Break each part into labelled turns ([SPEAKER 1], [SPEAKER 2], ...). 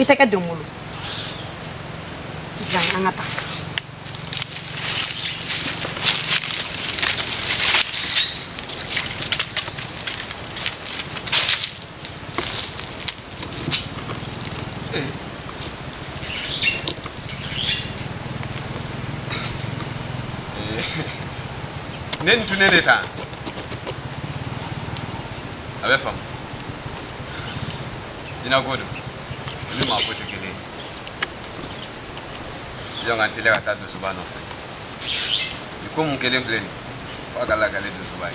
[SPEAKER 1] Itakadong mulo. Jangan ngata.
[SPEAKER 2] Nen tu nen eta. Abe fam. Dina godo. Ni ma ko tekele. Jonga tele ata do subano fe. Ni ko mun kele fleni. Fa kala kale do subai.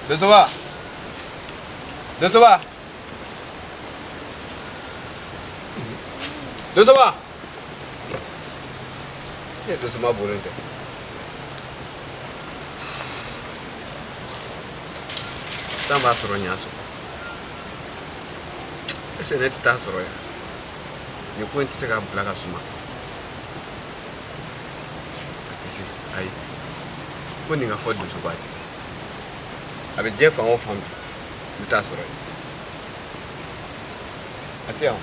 [SPEAKER 2] Dosoba. Dosoba. Dosoba. Ya dosoba bolente. Tamba soro nyaso. Ese net ta soro ya. Ni ko enti seka blaga suma. Atisi ai. Ko ni nga fo dosoba. Avec Jeff en femme, le tas sur elle. Attends.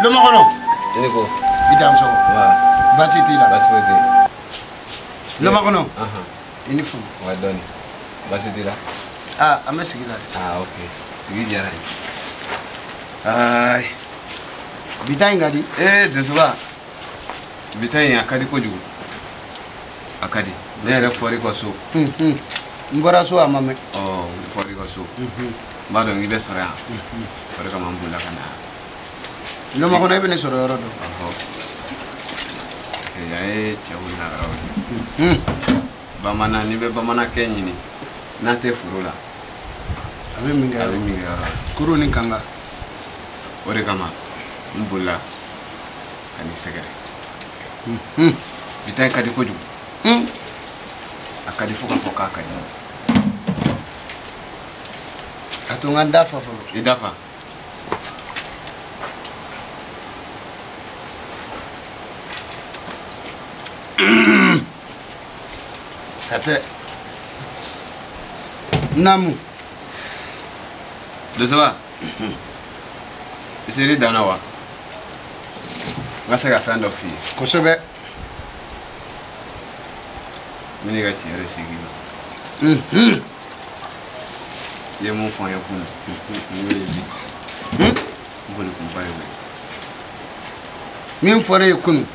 [SPEAKER 3] Le marono.
[SPEAKER 2] Nico.
[SPEAKER 3] Bidam so.
[SPEAKER 2] Wa.
[SPEAKER 3] Batiti la.
[SPEAKER 2] Batiti.
[SPEAKER 3] Le marono.
[SPEAKER 2] Aha.
[SPEAKER 3] Uniform.
[SPEAKER 2] Wa doni. Batiti la.
[SPEAKER 3] Ah, amesi gila.
[SPEAKER 2] Ah, okay. Sigi jara. Ai.
[SPEAKER 3] Bitai ngadi.
[SPEAKER 2] Dosoba. Bitai akadi ko jugu. Akadi. Ne re fori ko so.
[SPEAKER 3] Mbora so amame.
[SPEAKER 2] Oh, fori ko so. Mbado ngibe sora. Fori ko mambula kana.
[SPEAKER 3] Le marono ibene soro yoro do.
[SPEAKER 2] Ya chawuna rawo. Bamana ni be bamana kenyini. Nate furula.
[SPEAKER 3] Abi minga. Kuru ni kanga.
[SPEAKER 2] Ore kama mbula ani segere. Bitai kadi koju. Akadi foka akadi.
[SPEAKER 3] Atunga dafa fo.
[SPEAKER 2] Idafa.
[SPEAKER 3] Ate Namu
[SPEAKER 2] Dosoba. Isiri danawa. Ngasa ga fan of fee.
[SPEAKER 3] Kosobe
[SPEAKER 2] Mini ga tiere sigima. Ye mon fon yakuna. Ngoli kumbaye we.
[SPEAKER 3] Min fore yakunu.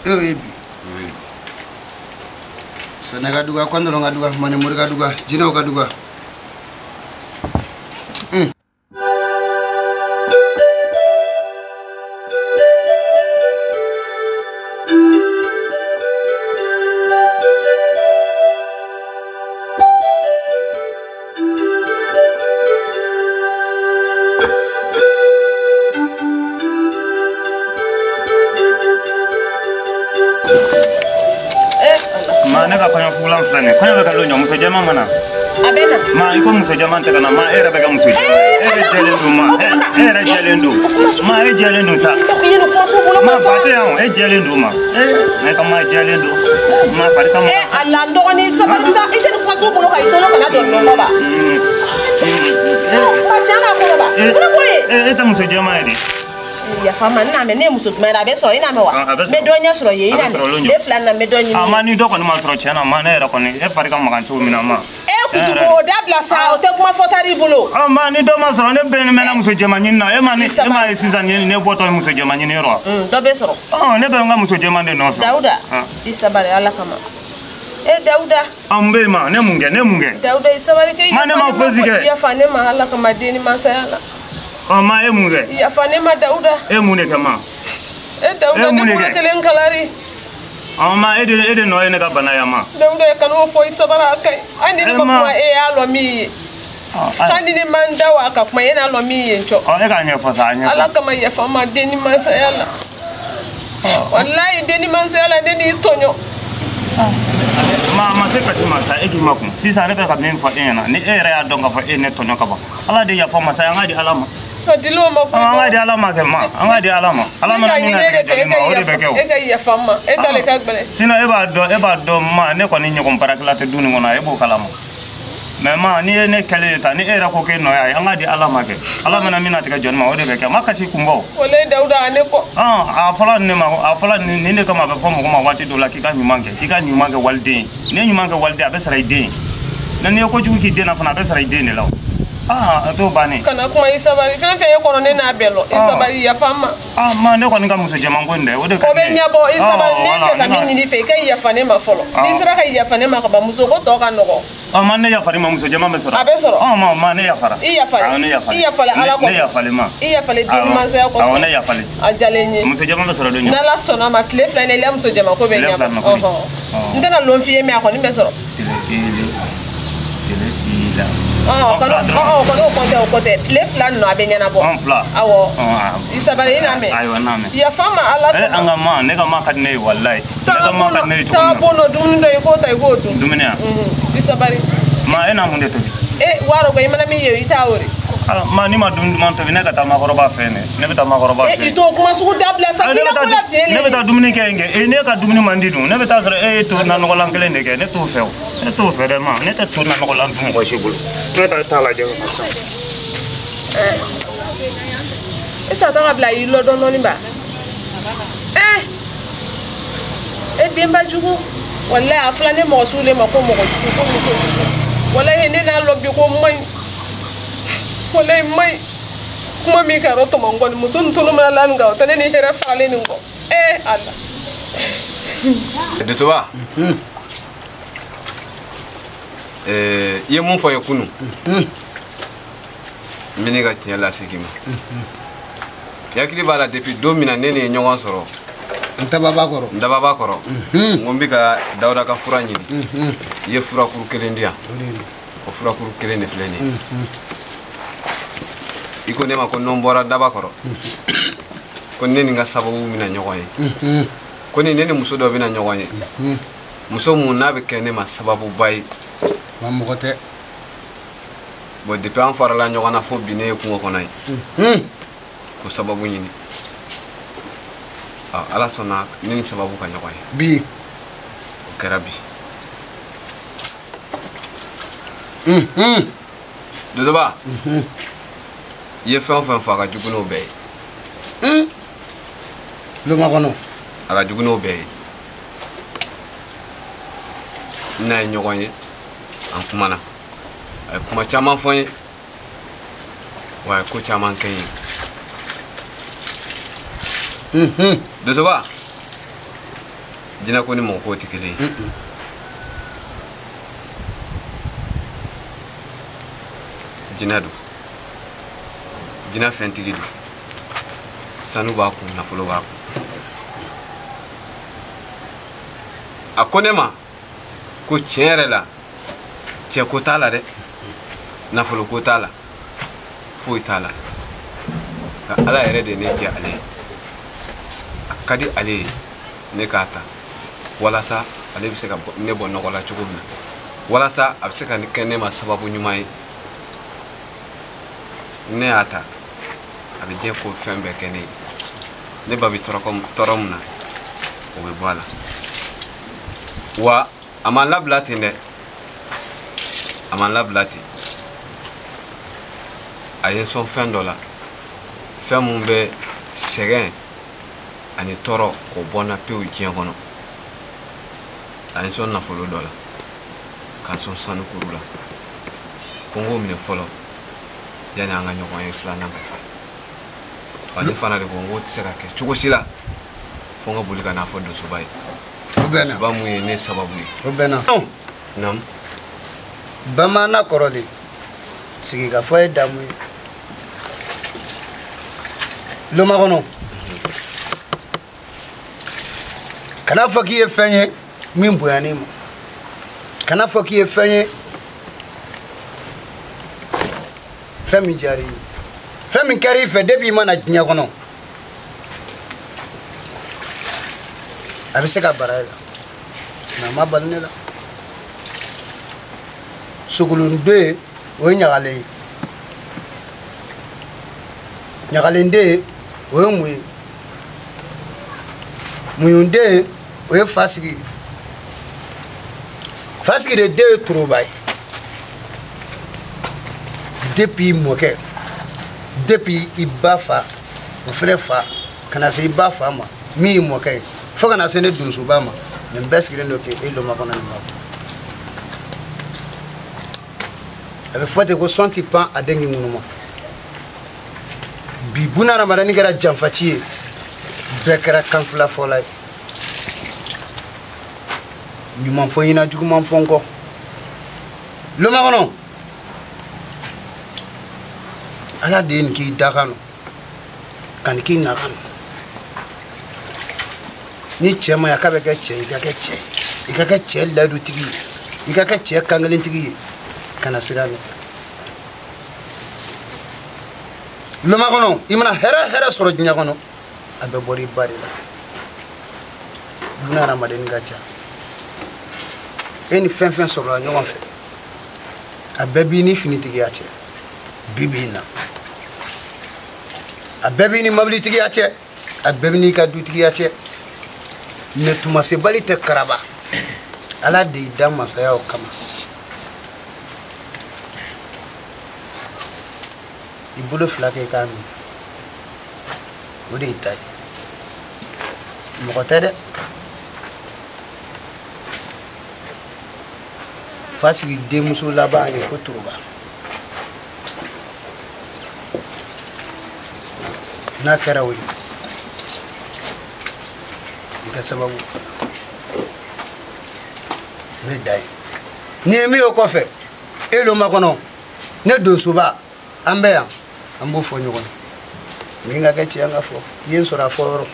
[SPEAKER 3] Ebi Senegal duga kwandolo ngaduga mane murga duga jino gaduga
[SPEAKER 4] Neka kwenye fulan fulani. Kwenye weka lunyo muso jama mana.
[SPEAKER 1] Abena.
[SPEAKER 4] Ma iko muso jama teka na ma era bega muso jama. Era jelendu ma. Era jelendu. Ma e jelendu sa. Ma fate yao e jelendu ma. Neka ma jelendu. Ma fate kama.
[SPEAKER 1] Allah ndo ni sabalisa ite ni kwaso bulo ka itono kana do no baba. Machana koroba. Kuna boye.
[SPEAKER 4] Eta muso jama yedi.
[SPEAKER 1] Ya fama na me ne muso mera be so ina me wa. Me donya soro ye ina me. Le flan na me donya.
[SPEAKER 4] Amani do kon ma soro chena ma na era kon e farika magan chu mina ma.
[SPEAKER 1] Kutubo dabla sa o te kuma fotari bolo.
[SPEAKER 4] Amani do ma soro ne be ne mena muso jama nyina e ma e season ne boto muso jama nyina ro.
[SPEAKER 1] Do be soro.
[SPEAKER 4] Ne be nga muso jama de no.
[SPEAKER 1] Dauda. Isabare ala kama. Dauda.
[SPEAKER 4] Ambe ma ne munge.
[SPEAKER 1] Dauda isabare ke.
[SPEAKER 4] Ma ne ma fozi ke.
[SPEAKER 1] Ya fane ma ala kama deni masayala.
[SPEAKER 4] Ma e munge.
[SPEAKER 1] Ya fane ma Dauda.
[SPEAKER 4] E mune kama.
[SPEAKER 1] Dauda ne mo kelen kalari.
[SPEAKER 4] Ma ede no ene ka bana ya ma.
[SPEAKER 1] Dauda kan wo fo isabara kai. Ani ni ma alo mi. Kandi ni mandawa ka kuma yana alo mi yencho.
[SPEAKER 4] E ka nya fosa anya.
[SPEAKER 1] Ala kama ya fama deni masayala. Wallahi deni masayala deni tonyo. Ma se pati ma sa eki makun sisa ne be ka men fa ena ni era ya donga fa ene tonyo ka ba ala de ya fa ma sa ngadi alama dilo ma ko
[SPEAKER 4] ngadi alama ke ma ngadi alama na ni na de ma o de be ke o
[SPEAKER 1] e ga ya fa ma e dale ka gbele
[SPEAKER 4] sino e ba do ma ne ko ni nyoko parakla te duni ngona e bo kalama mais ma ni ne kale ta ni era ko ke no ya ngadi alama ke alama na mina te ka jon ma o de be ke ma kasi kumbo
[SPEAKER 1] wala Dauda ne ko
[SPEAKER 4] a fala ni ne kama be fo mo ma wati do la ki ka nyumange walde ne nyumange walde abe sara ide na ne ko jugu ki de na fana abe sara ide ne law to bani
[SPEAKER 1] kana kuma isabari fe ko ne na belo isabari ya fama
[SPEAKER 4] ma ne ko ni ka muso jama ngonde o de ka
[SPEAKER 1] be nyabo isabari ne fe ka min ni fe kai ya fane ma folo ni sira kai ya fane ma ka ba muso ko to ka nogo
[SPEAKER 4] ma ne ya fari ma muso jama be soro
[SPEAKER 1] abe soro
[SPEAKER 4] ma ne ya fara
[SPEAKER 1] iya fara ala ko
[SPEAKER 4] ne ya fale ma
[SPEAKER 1] iya fale din ma sa ko
[SPEAKER 4] ne ya fale
[SPEAKER 1] ajalenye
[SPEAKER 4] muso jama be soro do
[SPEAKER 1] na la sona ma tle fla ne la muso jama ko be nyabo ndana lon fiye me akoni be soro kote le flan no abenya na bo
[SPEAKER 4] fla
[SPEAKER 1] awo isabare ina me
[SPEAKER 4] ayo na me
[SPEAKER 1] ya fama ala
[SPEAKER 4] anga ma ne ka ma ka ne wallahi ne ka ma ka ne to
[SPEAKER 1] ta bono dum ndo ko ta go dum
[SPEAKER 4] dumnya
[SPEAKER 1] isabare
[SPEAKER 4] ma ina munde to
[SPEAKER 1] waro go imana mi ye itawori
[SPEAKER 4] ma ni ma dum man to ne ka ta ma goroba fene ne be ta ma goroba fene
[SPEAKER 1] ito kuma su ta place bi na ko la fene
[SPEAKER 4] ne be ta dumni ke nge ne ka dumni mandi dum ne be ta sere to na no lan kele ne ke ne to feo ne to fere ma ne ta to na no lan dum ko shibul ne ta la je ko sa
[SPEAKER 1] esa ta bla yi lo don no ni ba bimba jugu wallahi afla ne mo sule ma ko mo ko wallahi ne na lo bi ko mai wallahi mai kuma mi ka roto mon gon musun tunu ma lan ga tane ni hera fale ni ngo Allah
[SPEAKER 2] de soba ye mun fa yakunu mini ga tiya la sigima yakili bala depuis 2 mina nene nyongon soro ndababa koro ngombi ka Dauda ka fura nyini ye fura kuru kelendia o fura kuru kelene fleni iko nema ko nombora daba koro ko neni nga sababu mina nyogoye ko ni neni muso do bina nyogoye muso mu nabe kene ma sababu bay
[SPEAKER 3] mamu kote
[SPEAKER 2] bo depuis an fara la nyogona fo bine ko konay ko sababu nyini ala sona nini sababu ka nyogoye
[SPEAKER 3] bi
[SPEAKER 2] karabi dozoba ye fa ka juguno be
[SPEAKER 3] lo ma kono
[SPEAKER 2] ala juguno be na nyogoye an kumana ay kuma chama foye wa ko chama kay dozoba dina ko ni mo ko tikiri jina fentigidu sanu ba ku na fulo ba ku akonema ko chere la che ko tala de na fulo ko tala fu itala ka ala yere de ne ke ale akadi ale ne kata wala sa ale bi se ka ne bo no la chukubna wala sa abse ka ne ma sababu nyumai ne ata abi je ko fembe kene ne babi toromna o be bala wa aman lablati ne aman lablati a ye sɔn fɛn dɔ la fɛn mun bɛ sɛgɛn ani tɔɔrɔ k'o bɔ n na pewu diɲɛ kɔnɔ a ye sɔn nafolo dɔ la k'a sɔn sanukuru la ko n k'o minɛ fɔlɔ yanni an ka ɲɔgɔn ye filanan ka se wa ne fana de ko n k'o tɛ se ka kɛ cogo si la fo n ka boli ka n'a fɔ donsoba ye donsoba mun ye ne sababu ye
[SPEAKER 3] o bɛnna
[SPEAKER 2] naamu
[SPEAKER 3] bamaana kɔrɔ de sigi ka fɔ ye damu ye loma kɔnɔ kana fɔ k'i ye fɛn ye min bonyani ma kana fɔ k'i ye fɛn ye fɛn min diyara i ye fɛn min kɛra i fɛ depuis i mana diɲɛ kɔnɔ a bɛ se ka bara i la nka a ma bali ne la sogolonde o ye ɲagalen ye ɲagalenden o ye mun ye muyunden o ye fasigi fasigi de den ye toroba ye depuis mɔkɛ depuis i ba fa o fɛnɛ fa kana se i ba fa ma min ye mɔkɛ ye fo kana se ne donsoba ma nin bɛɛ sigilen don k'e loma kɔnɔ nin ma a bɛ fɔ ten ko sɔn ti pan a den k'i ŋunu ma bi buna hadamadennin kɛra janfaci ye bɛɛ kɛra kanfila fɔla ye ɲuman fɔ ɲina juguman fɔ n kɔ loma kɔnɔ ala de ye nin k'i da kanu ka nin k'i ŋa kanu ni cɛ ma ɲi a k'a bɛ kɛ cɛ ye i ka kɛ cɛ ye i ka kɛ cɛ ladutigi ye i ka kɛ cɛ kankelentigi ye kana sira min loma kɔnɔ i mana hɛrɛ sɔrɔ diɲɛ kɔnɔ a bɛ bɔra i ba de la buna hadamadennin ka ca e ni fɛn fɛn sɔrɔla ɲɔgɔn fɛ a bɛɛ b'i ni finitigiya cɛ bi b'i na a bɛɛ b'i ni mobilitigiya cɛ a bɛɛ b'i n'i ka dutigiya cɛ mais tuma sebali tɛ karaba ala de y'i da masaya o kama i bolo fila kɛ i k'a min o de y'i ta ye mɔgɔ tɛ dɛ fasigi denmuso laban ye ko toroba n'a kɛra o ye i ka sababu ne da ye ni ye min ye o kɔfɛ e loma kɔnɔ ne donsoba an bɛ yan an b'o fɔ ɲɔgɔn ye min ka kɛ tiɲɛ an ka fɔ i ye n sɔrɔ a fɔ yɔrɔ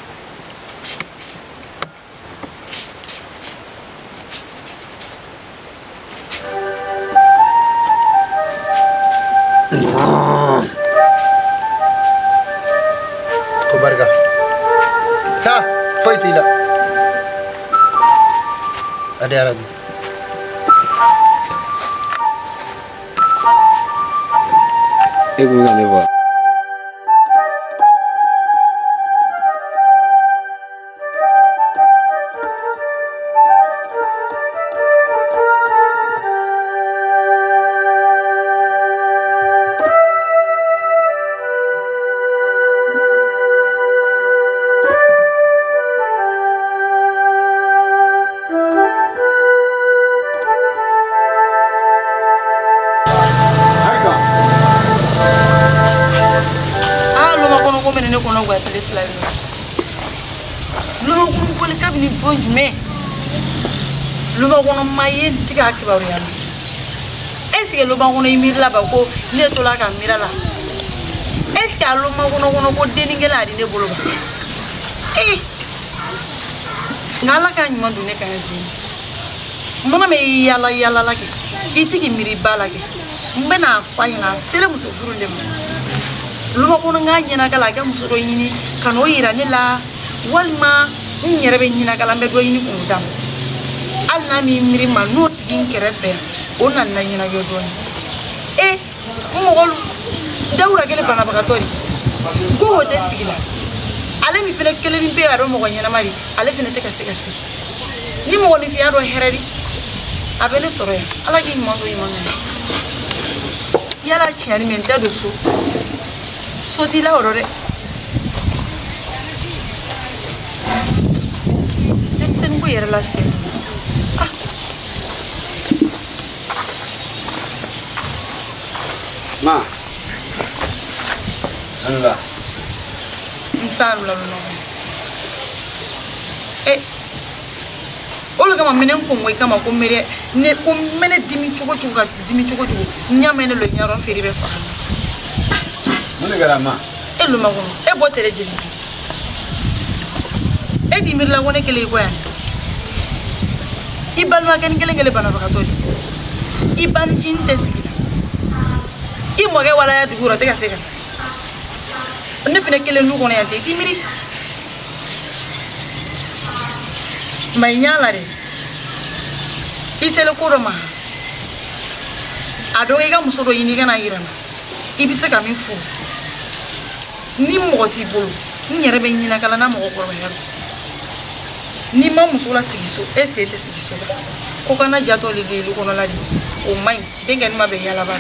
[SPEAKER 3] ko barika taa foyi t'i la a diyara bi
[SPEAKER 2] e ko ka ne bɔ loma kɔnɔ ma ye tigɛ a kibaruya la est ce que loma kɔnɔ i miirila ba ko ne tola ka miira la est ce que a loma kɔnɔ ko denni kelen a di ne bolo ba nka ala ka ɲuman don ne kan sen mana mɛ yala yala la kɛ i tigi miiri ba la kɛ n bɛna fɔ a ɲɛna a sera muso furu de ma loma kɔnɔ n k'a ɲɛnakala a kɛ muso dɔ ɲini ka n'o yira ne la walima n yɛrɛ bɛ ɲɛnakala n bɛ dɔ ɲini k'o d'a ma hali n'a m'i miiri ma n'o tigi n kɛrɛfɛ o nana ɲɛnajɛ dɔɔni n mɔgɔ dawura kelen banabagatɔ de ko o tɛ sigi la ale min fɛnɛ kelen ni bɛ a dɔn mɔgɔ ɲɛnama de ale fɛnɛ tɛ ka se ka sigi ni mɔgɔ ni fiya dɔ hɛrɛ de a bɛ ne sɔrɔ yan ala k'i ɲuman don ɲuman na yala tiɲɛni mɛ n tɛ don so
[SPEAKER 5] soti la oro de denmisɛnnin ko yɛrɛ lafiya
[SPEAKER 2] ma Allah
[SPEAKER 5] insan la no olu kama menen ko moy kama ko mere ne ko mene dimi cogo nya mene lo nyaro feri be fa
[SPEAKER 2] mun gara ma
[SPEAKER 5] elu ma gono e bo tere jeni e di mir la wona kele ko yan ibal ma ken kele bana ba to iban jinte sikila I mo ge wala ya diguro te ka seka ne fene kele lu kono yan te di miri mai nyala de isele kuroma adoge ga musoro yini kana irana ibise ka min fu ni mo ti bolo ni yere be nyina kala na mo ko ko hero ni ma musula sigiso ese te sigiso ko kana jato le lu kono la di o mai de ngani ma be yala ba